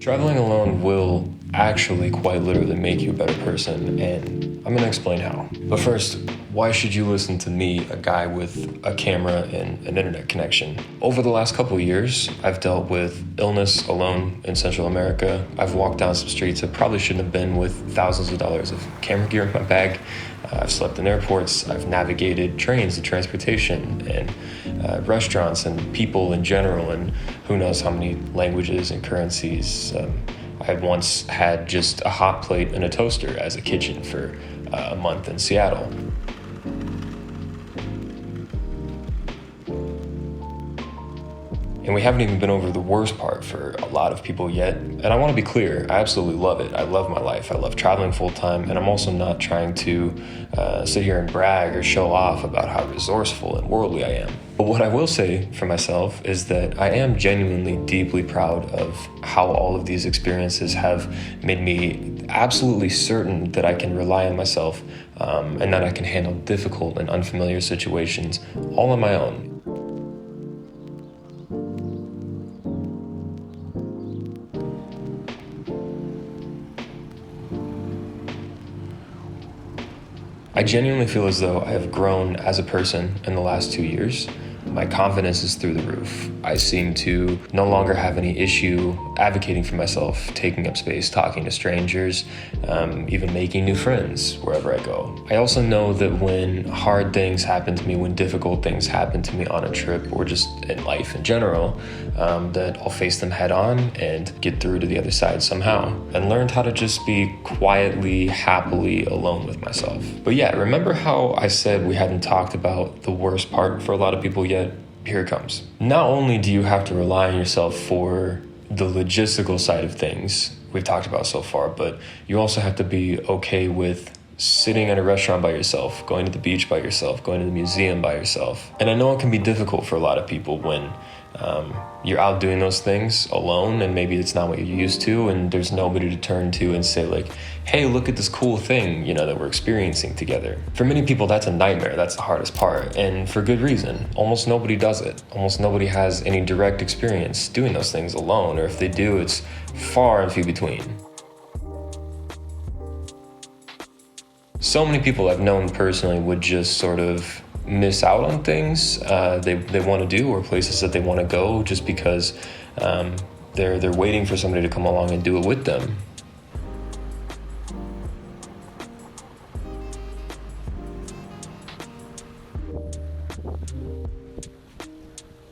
Traveling alone will actually quite literally make you a better person, and I'm gonna explain how. But first, why should you listen to me, a guy with a camera and an internet connection? Over the last couple of years, I've dealt with illness alone in Central America. I've walked down some streets I probably shouldn't have been with thousands of dollars of camera gear in my bag. I've slept in airports, I've navigated trains and transportation and restaurants and people in general, and who knows how many languages and currencies. I once had just a hot plate and a toaster as a kitchen for a month in Seattle. And we haven't even been over the worst part for a lot of people yet. And I want to be clear, I absolutely love it. I love my life. I love traveling full time. And I'm also not trying to sit here and brag or show off about how resourceful and worldly I am. But what I will say for myself is that I am genuinely deeply proud of how all of these experiences have made me absolutely certain that I can rely on myself and that I can handle difficult and unfamiliar situations all on my own. I genuinely feel as though I have grown as a person in the last 2 years. My confidence is through the roof. I seem to no longer have any issue advocating for myself, taking up space, talking to strangers, even making new friends wherever I go. I also know that when hard things happen to me, when difficult things happen to me on a trip or just in life in general, that I'll face them head on and get through to the other side somehow, and learned how to just be quietly, happily alone with myself. But yeah, remember how I said we hadn't talked about the worst part for a lot of people yet? Here it comes. Not only do you have to rely on yourself for the logistical side of things we've talked about so far, but you also have to be okay with sitting at a restaurant by yourself, going to the beach by yourself, going to the museum by yourself. And I know it can be difficult for a lot of people when you're out doing those things alone, and maybe it's not what you're used to, and there's nobody to turn to and say like, hey, look at this cool thing, that we're experiencing together. For many people, that's a nightmare. That's the hardest part, and for good reason. Almost nobody does it. Almost nobody has any direct experience doing those things alone, or if they do, it's far and few between. So many people I've known personally would just sort of miss out on things they want to do, or places that they want to go, just because they're waiting for somebody to come along and do it with them.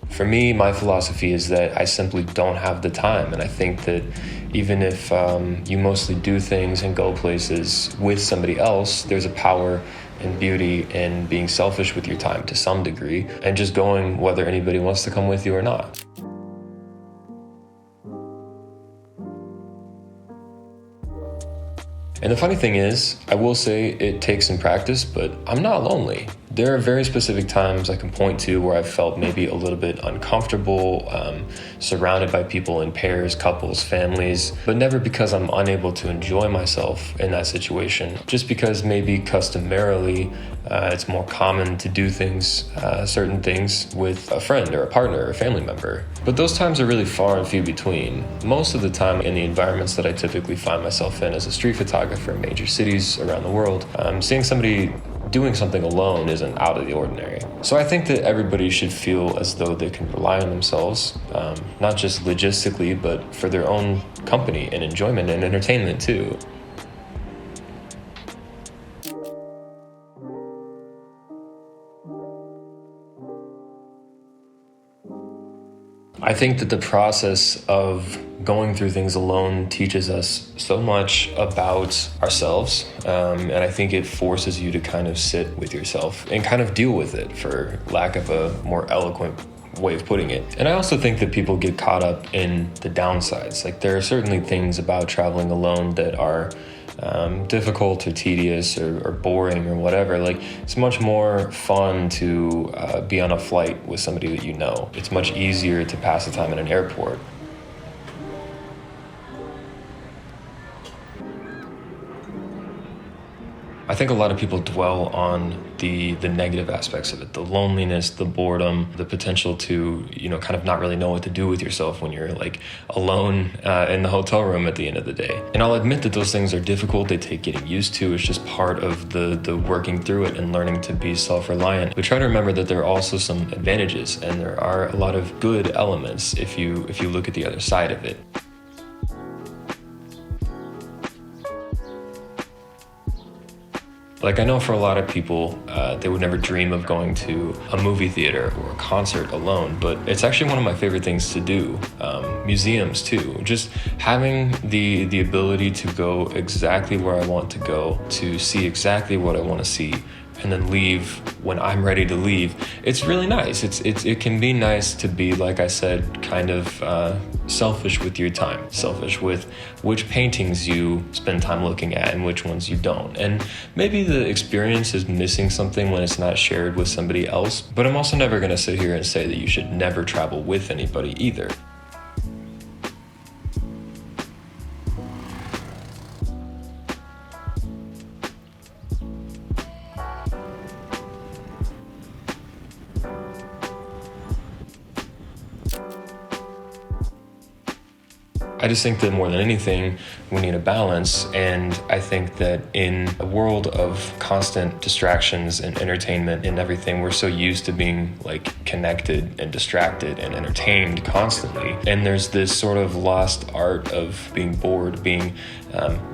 For me, my philosophy is that I simply don't have the time, and I think that even if you mostly do things and go places with somebody else, there's a power and beauty in being selfish with your time to some degree, and just going whether anybody wants to come with you or not. And the funny thing is, I will say it takes some practice, but I'm not lonely. There are very specific times I can point to where I've felt maybe a little bit uncomfortable, surrounded by people in pairs, couples, families, but never because I'm unable to enjoy myself in that situation, just because maybe customarily it's more common to do things, certain things with a friend or a partner or a family member. But those times are really far and few between. Most of the time in the environments that I typically find myself in as a street photographer in major cities around the world, seeing somebody doing something alone isn't out of the ordinary. So I think that everybody should feel as though they can rely on themselves, not just logistically, but for their own company and enjoyment and entertainment too. I think that the process of going through things alone teaches us so much about ourselves, and I think it forces you to kind of sit with yourself and kind of deal with it, for lack of a more eloquent way of putting it. And I also think that people get caught up in the downsides. Like, there are certainly things about traveling alone that are difficult or tedious or boring or whatever. Like, it's much more fun to be on a flight with somebody that you know. It's much easier to pass the time in an airport. I think a lot of people dwell on the negative aspects of it, the loneliness, the boredom, the potential to, kind of not really know what to do with yourself when you're like alone in the hotel room at the end of the day. And I'll admit that those things are difficult. They take getting used to. It's just part of the working through it and learning to be self-reliant. We try to remember that there are also some advantages, and there are a lot of good elements if you look at the other side of it. Like, I know for a lot of people, they would never dream of going to a movie theater or a concert alone, but it's actually one of my favorite things to do. Museums too, just having the ability to go exactly where I want to go, to see exactly what I want to see, and then leave when I'm ready to leave. It's really nice. It can be nice to be, like I said, kind of selfish with your time, selfish with which paintings you spend time looking at and which ones you don't. And maybe the experience is missing something when it's not shared with somebody else, but I'm also never gonna sit here and say that you should never travel with anybody either. I just think that more than anything, we need a balance. And I think that in a world of constant distractions and entertainment and everything, we're so used to being like connected and distracted and entertained constantly. And there's this sort of lost art of being bored, being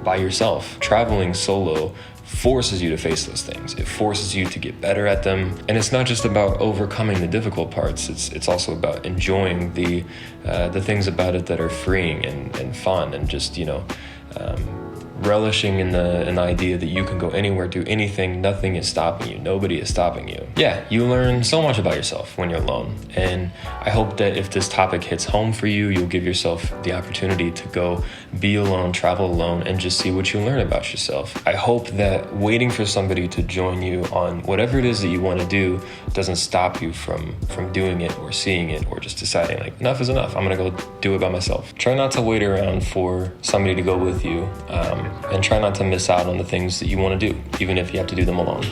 by yourself. Traveling solo forces you to face those things. It forces you to get better at them. And it's not just about overcoming the difficult parts. It's also about enjoying the things about it that are freeing and fun, and just, relishing in the idea that you can go anywhere, do anything, nothing is stopping you, nobody is stopping you. Yeah, you learn so much about yourself when you're alone. And I hope that if this topic hits home for you, you'll give yourself the opportunity to go be alone, travel alone, and just see what you learn about yourself. I hope that waiting for somebody to join you on whatever it is that you want to do doesn't stop you from doing it or seeing it, or just deciding like, enough is enough, I'm gonna go do it by myself. Try not to wait around for somebody to go with you, and try not to miss out on the things that you want to do, even if you have to do them alone.